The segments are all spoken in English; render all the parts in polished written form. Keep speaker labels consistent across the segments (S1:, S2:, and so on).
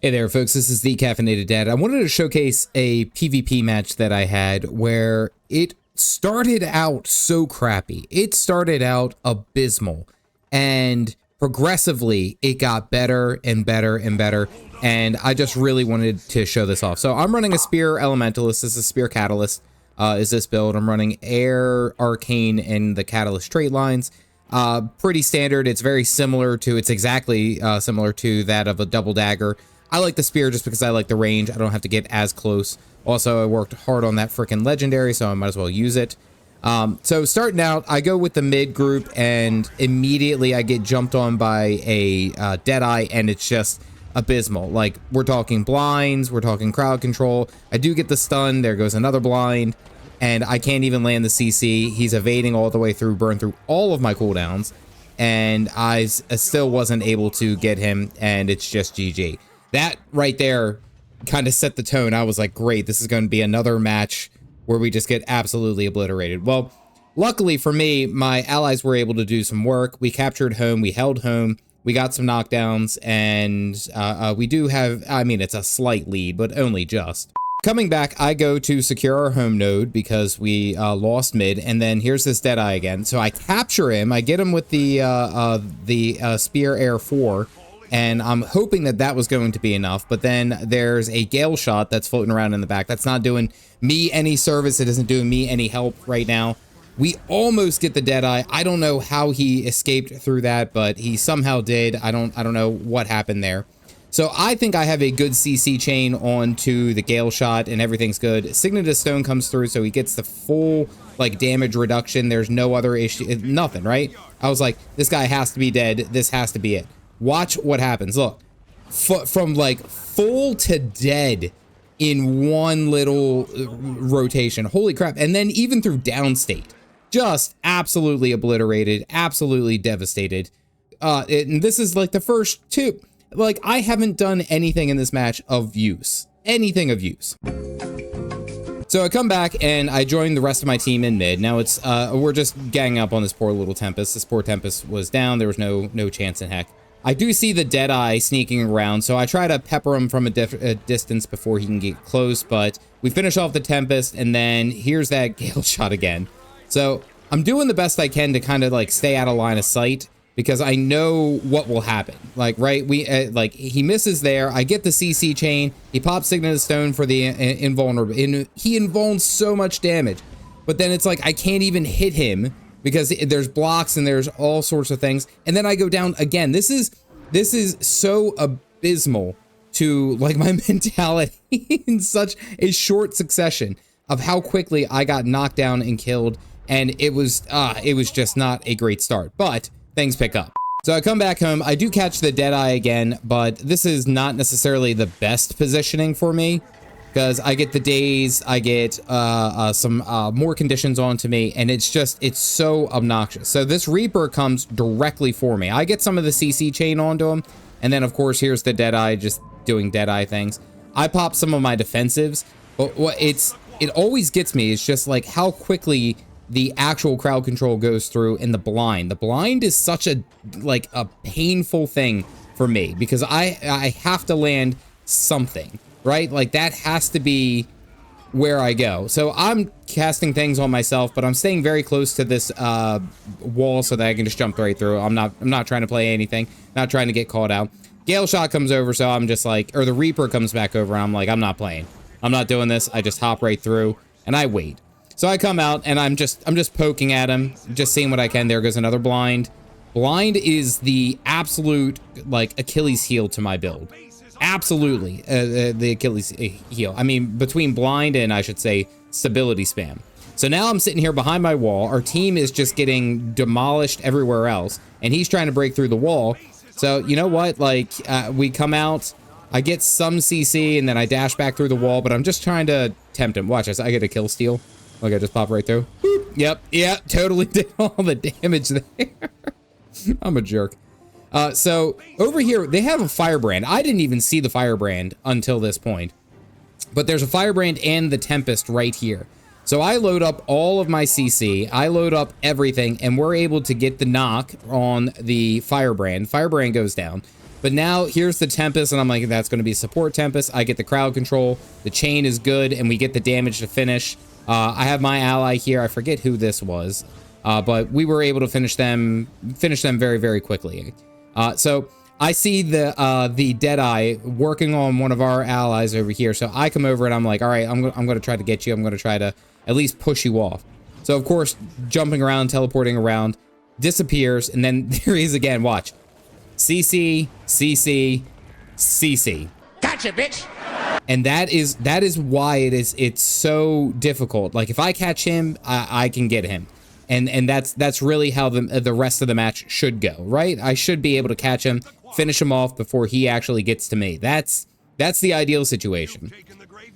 S1: Hey there, folks. This is the Caffeinated Dad. I wanted to showcase a PvP match that I had where it started out so crappy. It started out abysmal, and progressively it got better and better and better, and I just really wanted to show this off. So I'm running a Spear Elementalist. This is Spear Catalyst. Is this build. I'm running Air, Arcane, and the Catalyst straight lines. Pretty standard. It's very similar to, it's exactly similar to that of a Double Dagger. I like the Spear just because I like the range. I don't have to get as close. Also, I worked hard on that freaking legendary, so I might as well use it. So starting out, I go with the mid group, and immediately I get jumped on by a Deadeye, and it's just abysmal. Like, we're talking blinds, we're talking crowd control. I do get the stun. There goes another blind, and I can't even land the CC. He's evading all the way through, burned through all of my cooldowns, and I still wasn't able to get him, and it's just GG. That right there kind of set the tone. I was like, great, this is going to be another match where we just get absolutely obliterated. Well, luckily for me, my allies were able to do some work. We captured home, we held home, we got some knockdowns, and we do have, I mean, it's a slight lead, but only just. Coming back, I go to secure our home node because we lost mid, and then here's this Deadeye again. So I capture him, I get him with the Spear Air 4, and I'm hoping that that was going to be enough, but then there's a Gale Shot that's floating around in the back. That's not doing me any service. It isn't doing me any help right now. We almost get the Deadeye. I don't know how he escaped through that, but he somehow did. I don't know what happened there. So I think I have a good CC chain onto the Gale Shot, and everything's good. Signet of Stone comes through, so he gets the full like damage reduction. There's no other issue, nothing, right? I was like, this guy has to be dead. This has to be it. Watch what happens. Look, from like full to dead in one little rotation. Holy crap. And then even through downstate, just absolutely obliterated, absolutely devastated. And this is like the first two. Like, I haven't done anything in this match of use. Anything of use. So I come back and I join the rest of my team in mid. Now it's, we're just ganging up on this poor little Tempest. This poor Tempest was down. There was no chance in heck. I do see the Deadeye sneaking around, so I try to pepper him from a distance before he can get close, but we finish off the Tempest, and then here's that Gale Shot again. So I'm doing the best I can to kind of like stay out of line of sight, because I know what will happen. Like, right, like he misses there, I get the CC chain, he pops Signet of Stone for the invulnerable, and he invulns so much damage, but then it's like I can't even hit him, because there's blocks and there's all sorts of things, and then I go down again. This is so abysmal to like my mentality in such a short succession of how quickly I got knocked down and killed, and it was just not a great start, but things pick up. So I come back home, I do catch the Deadeye again, but this is not necessarily the best positioning for me, because I get the daze, I get some more conditions onto me, and it's so obnoxious. So this Reaper comes directly for me. I get some of the CC chain onto him, and then of course here's the Deadeye just doing Deadeye things. I pop some of my defensives, but what it always gets me is just like how quickly the actual crowd control goes through in the blind. The blind is such a painful thing for me, because I have to land something. Right? Like, that has to be where I go. So I'm casting things on myself, but I'm staying very close to this wall so that I can just jump right through. I'm not trying to play anything, not trying to get caught out. Gale Shot comes over, so I'm just like, or the Reaper comes back over, and I'm like, I'm not playing. I'm not doing this. I just hop right through, and I wait. So I come out, and I'm just poking at him, just seeing what I can. There goes another blind. Blind is the absolute, like, Achilles heel to my build. Absolutely, the Achilles heel. I mean, between blind and, I should say, stability spam. So now I'm sitting here behind my wall. Our team is just getting demolished everywhere else, and he's trying to break through the wall. So you know what? Like, we come out, I get some CC, and then I dash back through the wall, but I'm just trying to tempt him. Watch this. I get a kill steal. Look, I just pop right through. Boop. Yep, totally did all the damage there. I'm a jerk. So over here, they have a firebrand. I didn't even see the firebrand until this point, but there's a firebrand and the Tempest right here. So I load up all of my CC, I load up everything, and we're able to get the knock on the firebrand. Firebrand goes down. But now here's the Tempest, and I'm like, that's going to be support Tempest. I get the crowd control. The chain is good, and we get the damage to finish. I have my ally here. I forget who this was, but we were able to finish them very, very quickly. So I see the Deadeye working on one of our allies over here. So I come over and I'm like, all right, I'm going to try to get you. I'm going to try to at least push you off. So of course, jumping around, teleporting around, disappears, and then there he is again. Watch. CC, CC, CC. Gotcha, bitch. And that is why it's so difficult. Like if I catch him, I can get him. And that's really how the rest of the match should go, right? I should be able to catch him, finish him off before he actually gets to me. That's the ideal situation.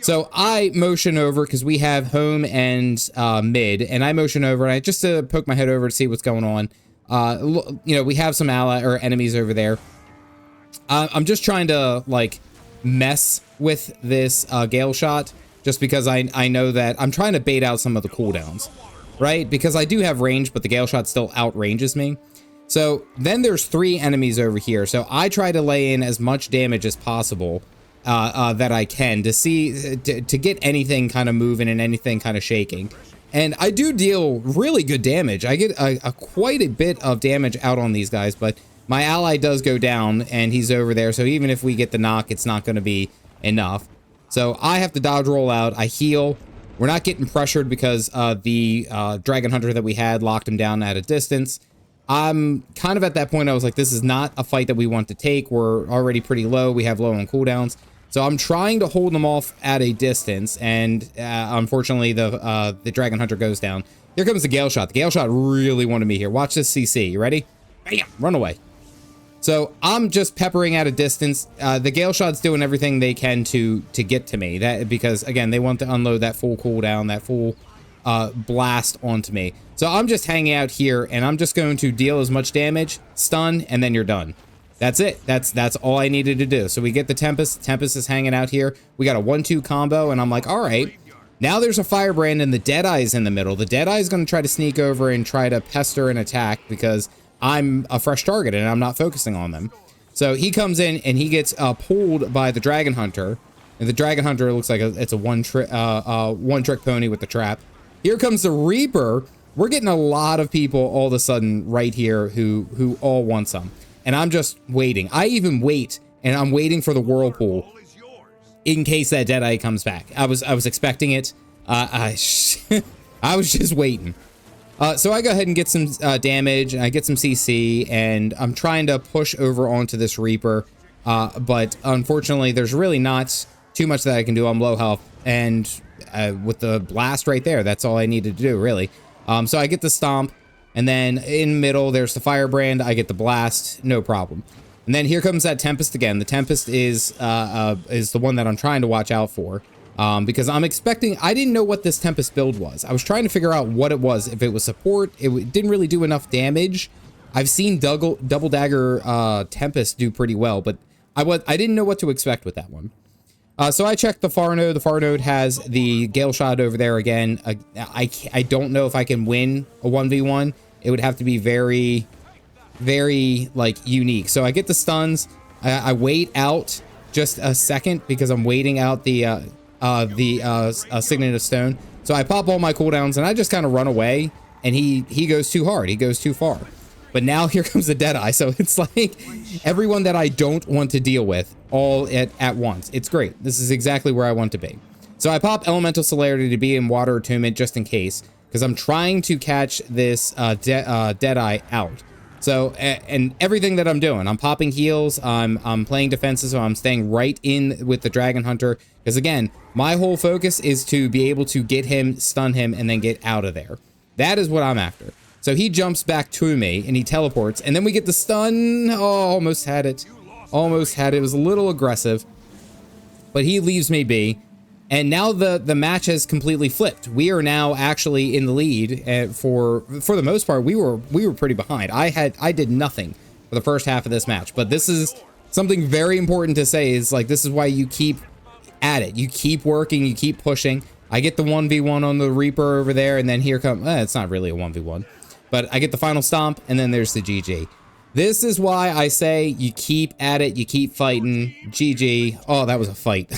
S1: So I motion over because we have home and mid, and I motion over and I just to poke my head over to see what's going on. You know, we have some ally or enemies over there. I'm just trying to like mess with this Gale shot just because I know that I'm trying to bait out some of the cooldowns, right? Because I do have range, but the Gale shot still outranges me. So then there's 3 enemies over here. So I try to lay in as much damage as possible that I can to see to get anything kind of moving and anything kind of shaking. And I do deal really good damage. I get quite a bit of damage out on these guys, but my ally does go down and he's over there. So even if we get the knock, it's not going to be enough. So I have to dodge roll out. I heal. We're not getting pressured because the Dragon Hunter that we had locked him down at a distance. I'm kind of at that point. I was like, this is not a fight that we want to take. We're already pretty low. We have low on cooldowns. So I'm trying to hold them off at a distance, and unfortunately, the Dragon Hunter goes down. Here comes the Gale shot. The Gale shot really wanted me here. Watch this CC. You ready? Bam! Run away. So I'm just peppering at a distance. The Gale shot's doing everything they can to get to me. Because again, they want to unload that full cooldown, that full blast onto me. So I'm just hanging out here, and I'm just going to deal as much damage, stun, and then you're done. That's it. That's all I needed to do. So we get the Tempest. Tempest is hanging out here. We got a 1-2 combo, and I'm like, all right. Now there's a Firebrand, and the Deadeye is in the middle. The Deadeye is going to try to sneak over and try to pester and attack because I'm a fresh target, and I'm not focusing on them. So he comes in, and he gets pulled by the Dragon Hunter. And the Dragon Hunter looks like it's a one-trick pony with the trap. Here comes the Reaper. We're getting a lot of people all of a sudden right here who all want some. And I'm just waiting. I even wait, and I'm waiting for the Whirlpool in case that Deadeye comes back. I was expecting it. I was just waiting. So I go ahead and get some damage, and I get some CC, and I'm trying to push over onto this Reaper. But unfortunately, there's really not too much that I can do. I'm low health, and with the blast right there, that's all I needed to do, really. So I get the Stomp. And then in the middle, there's the Firebrand. I get the blast, no problem. And then here comes that Tempest again. The Tempest is the one that I'm trying to watch out for because I'm expecting. I didn't know what this Tempest build was. I was trying to figure out what it was. If it was support, it didn't really do enough damage. I've seen double dagger Tempest do pretty well, but I didn't know what to expect with that one. So I checked the far node. The far node has the Gale shot over there again. I don't know if I can win a 1v1. It would have to be very, very like unique. So I get the stuns. I wait out just a second because I'm waiting out the Signet of Stone. So I pop all my cooldowns and I just kind of run away. And he goes too hard. He goes too far. But now here comes the Deadeye. So it's like everyone that I don't want to deal with all at once. It's great. This is exactly where I want to be. So I pop Elemental Celerity to be in Water Attunement just in case, because I'm trying to catch this Deadeye out. So, and everything that I'm doing, I'm popping heals, I'm playing defenses, so I'm staying right in with the Dragon Hunter. Because again, my whole focus is to be able to get him, stun him, and then get out of there. That is what I'm after. So he jumps back to me and he teleports, and then we get the stun. Oh, almost had it. Almost had it. It was a little aggressive, but he leaves me be. And now the match has completely flipped. We are now actually in the lead. For the most part, we were pretty behind. I did nothing for the first half of this match, but this is something very important to say. Is like, this is why you keep at it. You keep working. You keep pushing. I get the 1v1 on the Reaper over there, and then here comes. It's not really a 1v1. But I get the final stomp, and then there's the GG. This is why I say you keep at it, you keep fighting. GG. Oh, that was a fight.